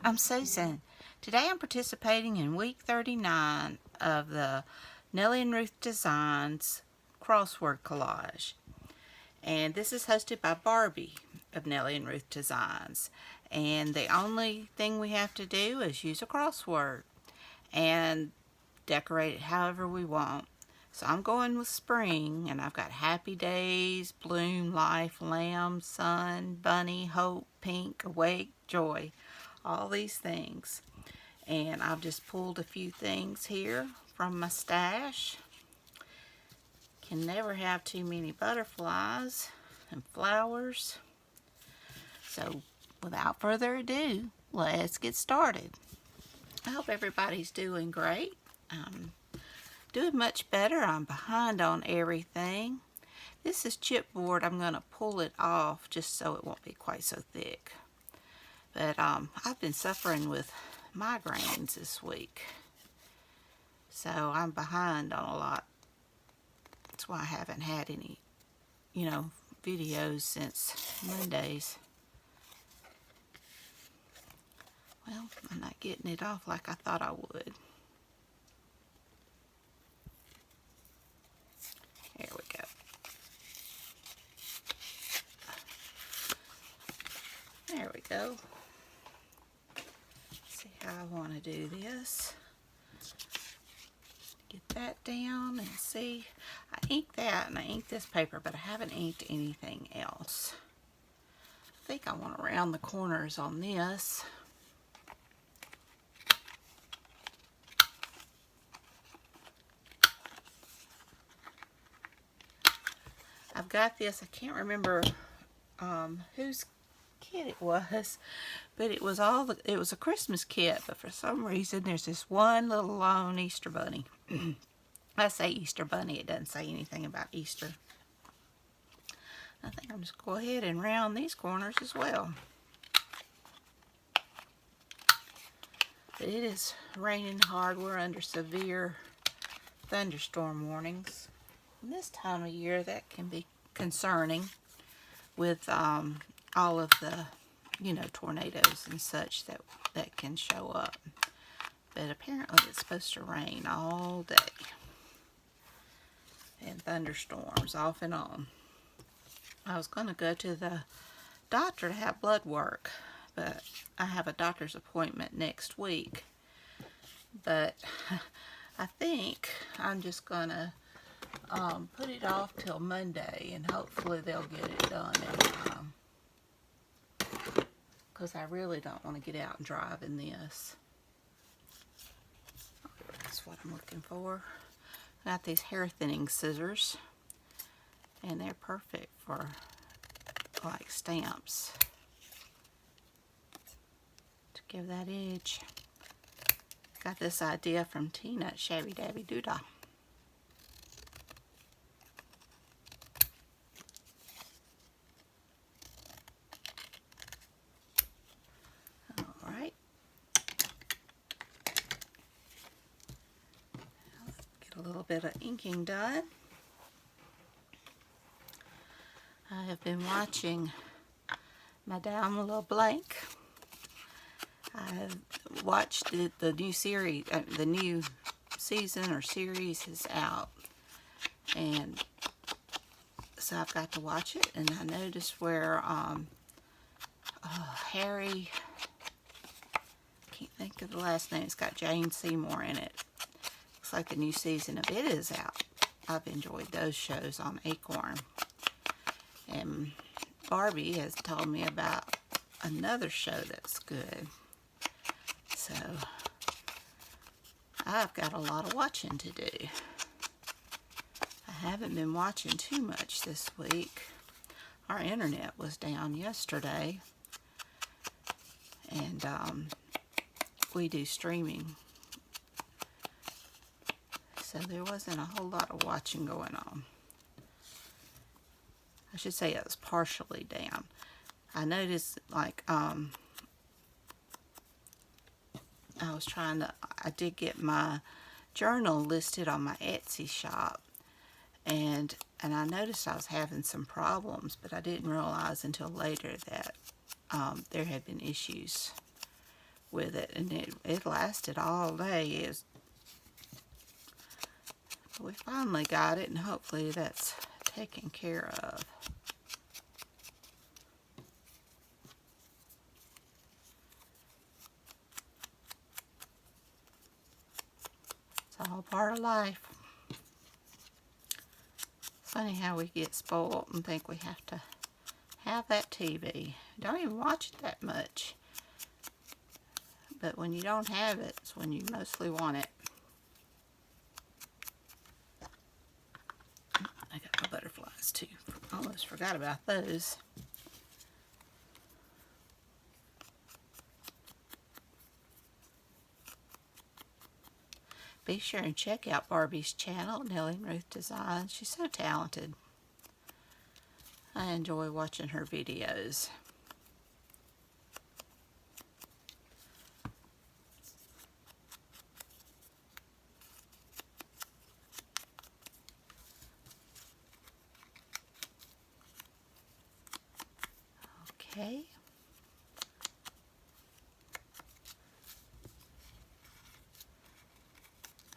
I'm Susan. Today I'm participating in week 39 of the Nellie and Ruth Designs Crossword Collage. And this is hosted by Barbie of Nellie and Ruth Designs. And the only thing we have to do is use a crossword and decorate it however we want. So I'm going with spring, and I've got happy days, bloom, life, lamb, sun, bunny, hope, pink, awake, joy, all these things. And I've just pulled a few things here from my stash. Can never have too many butterflies and flowers. So without further ado, let's get started. I hope everybody's doing great. Doing much better. I'm behind on everything. This is chipboard. I'm going to pull it off just so it won't be quite so thick. But I've been suffering with migraines this week. So I'm behind on a lot. That's why I haven't had any, videos since Mondays. Well, I'm not getting it off like I thought I would. There we go. There we go. See how I want to do this. Get that down and see. I inked that and I inked this paper, but I haven't inked anything else. I think I want to round the corners on this. I've got this. I can't remember whose kit it was, but it was a Christmas kit, but for some reason there's this one little lone Easter bunny. I say Easter bunny, it doesn't say anything about Easter. I think I'm just go ahead and round these corners as well. But it is raining hard. We're under severe thunderstorm warnings. And this time of year that can be concerning with all of the tornadoes and such that can show up. But apparently it's supposed to rain all day and thunderstorms off and on. I was going to go to the doctor to have blood work, but I have a doctor's appointment next week. But I think I'm just going to put it off till Monday, and hopefully they'll get it done in time. Because I really don't want to get out and drive in this. That's what I'm looking for. Got these hair thinning scissors, and they're perfect for like stamps to give that edge. Got this idea from Tina Shabby Dabby Doodah. Alright. Get a little bit of inking done. I have been watching Madame LeBlanc. I've watched the new series, the new season or series is out, and so I've got to watch it. And I noticed where Harry, can't think of the last name. It's got Jane Seymour in it. Looks like the new season of it is out. I've enjoyed those shows on Acorn. And Barbie has told me about another show that's good. So I've got a lot of watching to do. I haven't been watching too much this week. Our internet was down yesterday. And we do streaming. So there wasn't a whole lot of watching going on. I should say it was partially down. I noticed, like, I did get my journal listed on my Etsy shop, and I noticed I was having some problems, but I didn't realize until later that there had been issues with it, and it lasted all day. We finally got it, and hopefully that's taken care of. It's all part of life. It's funny how we get spoiled and think we have to have that TV. Don't even watch it that much. But when you don't have it, it's when you mostly want it. I got my butterflies too. Almost forgot about those. Be sure and check out Barbie's channel, Nellie and Ruth Designs. She's so talented. I enjoy watching her videos. Okay.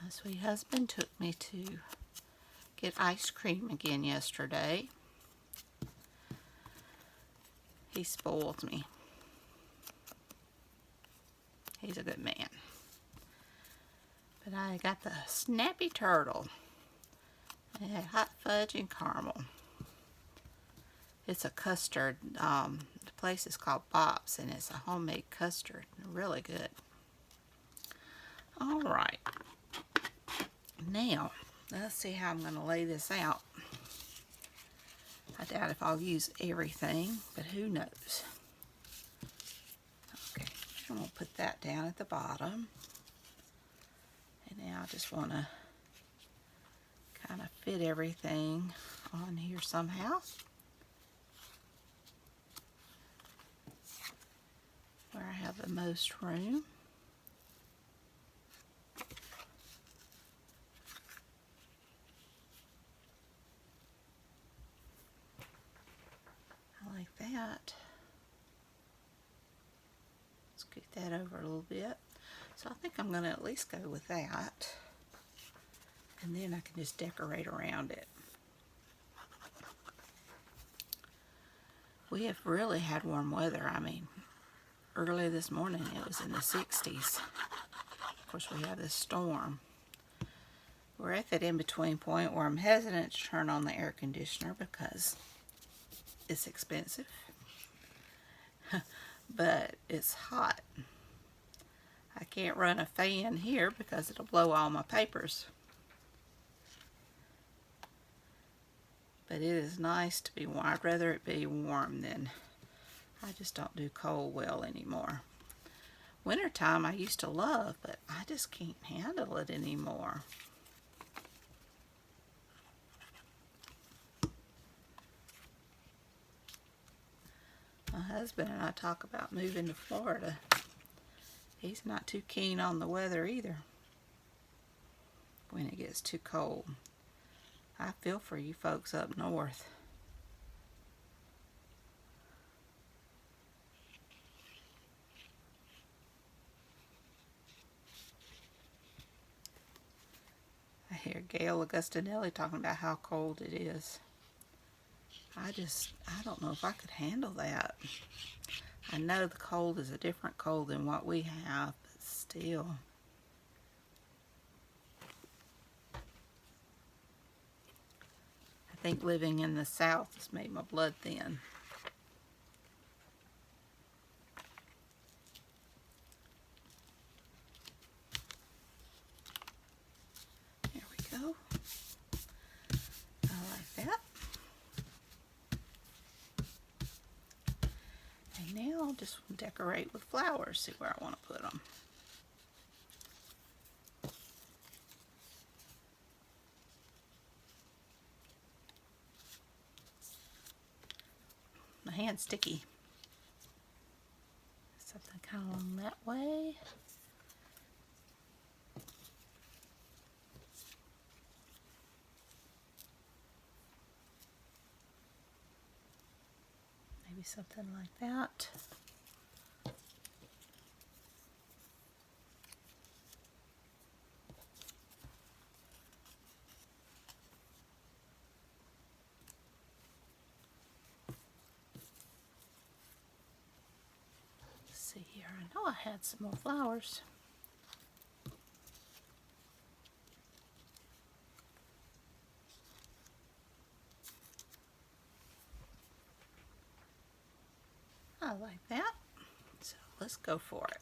My sweet husband took me to get ice cream again yesterday. He spoiled me. He's a good man. But I got the Snappy Turtle. It had hot fudge and caramel. It's a custard. The place is called Bob's, and it's a homemade custard. Really good. All right. Now, let's see how I'm going to lay this out. I doubt if I'll use everything, but who knows. Okay, I'm going to put that down at the bottom. And now I just want to kind of fit everything on here somehow. Where I have the most room. I like that. Scoot that over a little bit. So I think I'm going to at least go with that. And then I can just decorate around it. We have really had warm weather. I mean, early this morning it was in the 60s. Of course, we have this storm. We're at that in-between point where I'm hesitant to turn on the air conditioner because it's expensive. But it's hot. I can't run a fan here because it'll blow all my papers. But it is nice to be warm. I'd rather it be warm than... I just don't do cold well anymore. Wintertime I used to love, but I just can't handle it anymore. My husband and I talk about moving to Florida. He's not too keen on the weather either when it gets too cold. I feel for you folks up north. I hear Gail Augustinelli talking about how cold it is. I don't know if I could handle that. I know the cold is a different cold than what we have, but still. I think living in the South has made my blood thin. There we go. I like that. And now I'll just decorate with flowers, see where I want to put them. My hand's sticky. Something kind of along that way. Maybe something like that. I know I had some more flowers. I like that. So let's go for it.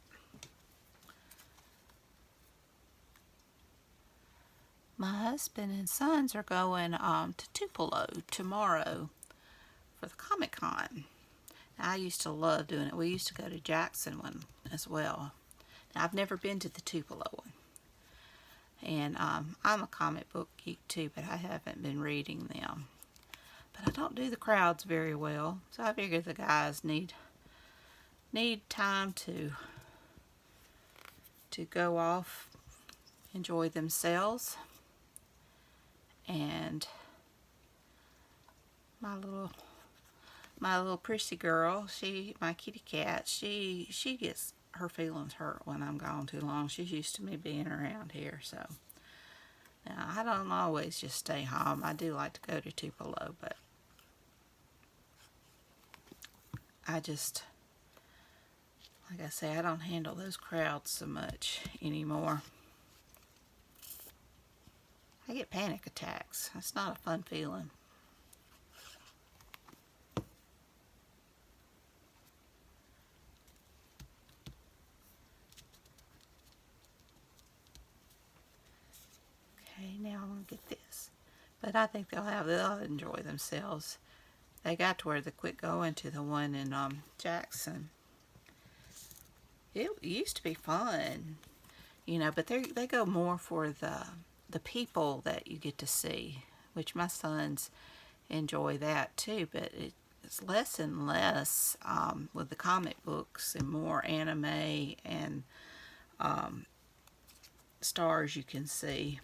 My husband and sons are going to Tupelo tomorrow for the Comic-Con. I used to love doing it. We used to go to Jackson one as well. Now, I've never been to the Tupelo one. And I'm a comic book geek too, but I haven't been reading them. But I don't do the crowds very well, so I figure the guys need time to go off, enjoy themselves. And my little prissy girl, my kitty cat, she gets her feelings hurt when I'm gone too long. She's used to me being around here, so now I don't always just stay home. I do like to go to Tupelo, but I just, like I say, I don't handle those crowds so much anymore. I get panic attacks. That's not a fun feeling. Okay, now I'm going to get this. But I think they'll enjoy themselves. They got to where they quit going to the one in Jackson. It used to be fun, you know, but they go more for the people that you get to see, which my sons enjoy that too, but it's less and less with the comic books and more anime and stars you can see.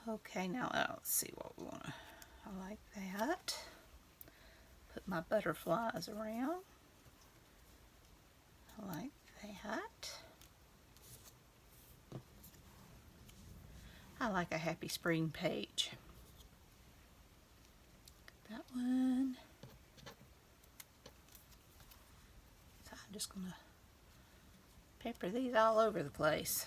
Okay, now let's see what we want to. I like that. Put my butterflies around. I like that. I like a happy spring page. That one. So I'm just going to pepper these all over the place.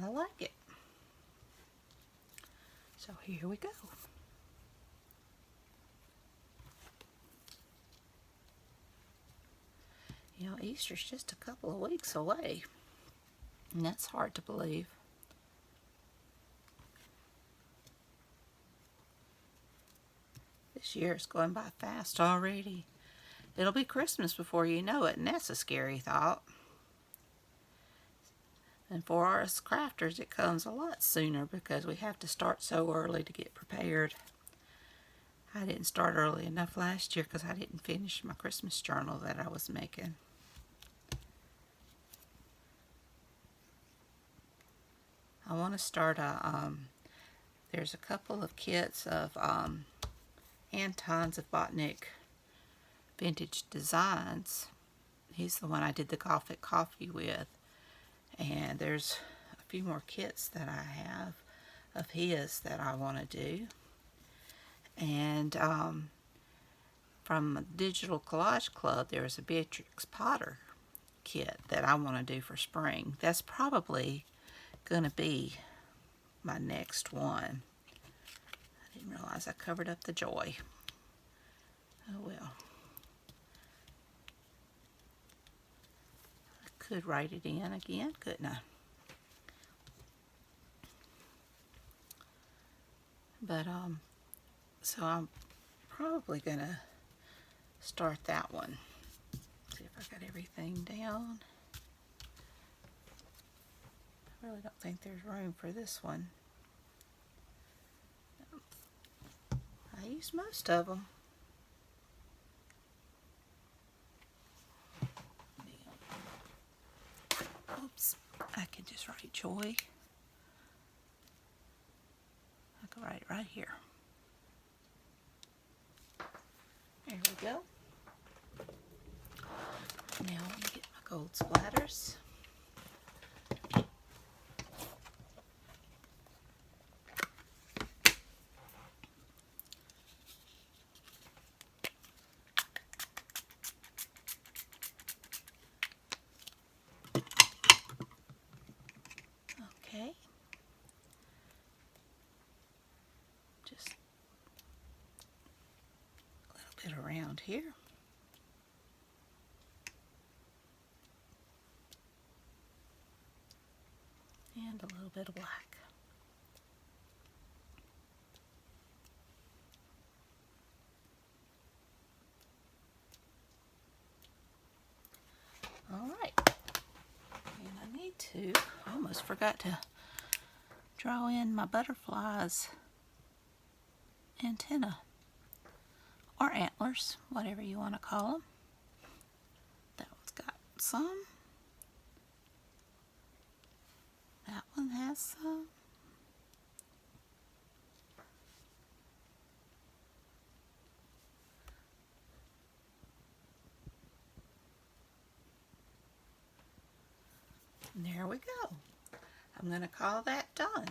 I like it. So here we go. You know, Easter's just a couple of weeks away, and that's hard to believe. This year is going by fast already. It'll be Christmas before you know it, and that's a scary thought. And for us crafters, it comes a lot sooner because we have to start so early to get prepared. I didn't start early enough last year because I didn't finish my Christmas journal that I was making. I want to start there's a couple of kits of Anton's of Botanic Vintage Designs. He's the one I did the Gothic Coffee with. And there's a few more kits that I have of his that I want to do. And from Digital Collage Club, there's a Beatrix Potter kit that I want to do for spring. That's probably going to be my next one. I didn't realize I covered up the joy. Oh well. I could write it in again, couldn't I? But so I'm probably gonna start that one. See if I got everything down. I really don't think there's room for this one. I used most of them. Oops, I can just write joy. can write it right here. There we go. Now let me get my gold splatters. Okay. Just a little bit around here. And a little bit of black. Alright. And I need to, I almost forgot to draw in my butterfly's antenna. Or antlers, whatever you want to call them. That one's got some. That one has some. And there we go. I'm going to call that done.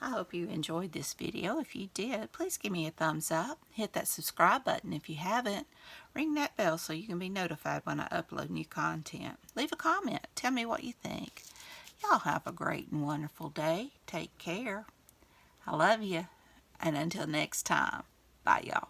I hope you enjoyed this video. If you did, please give me a thumbs up. Hit that subscribe button if you haven't. Ring that bell so you can be notified when I upload new content. Leave a comment. Tell me what you think. Y'all have a great and wonderful day. Take care. I love you. And until next time, bye y'all.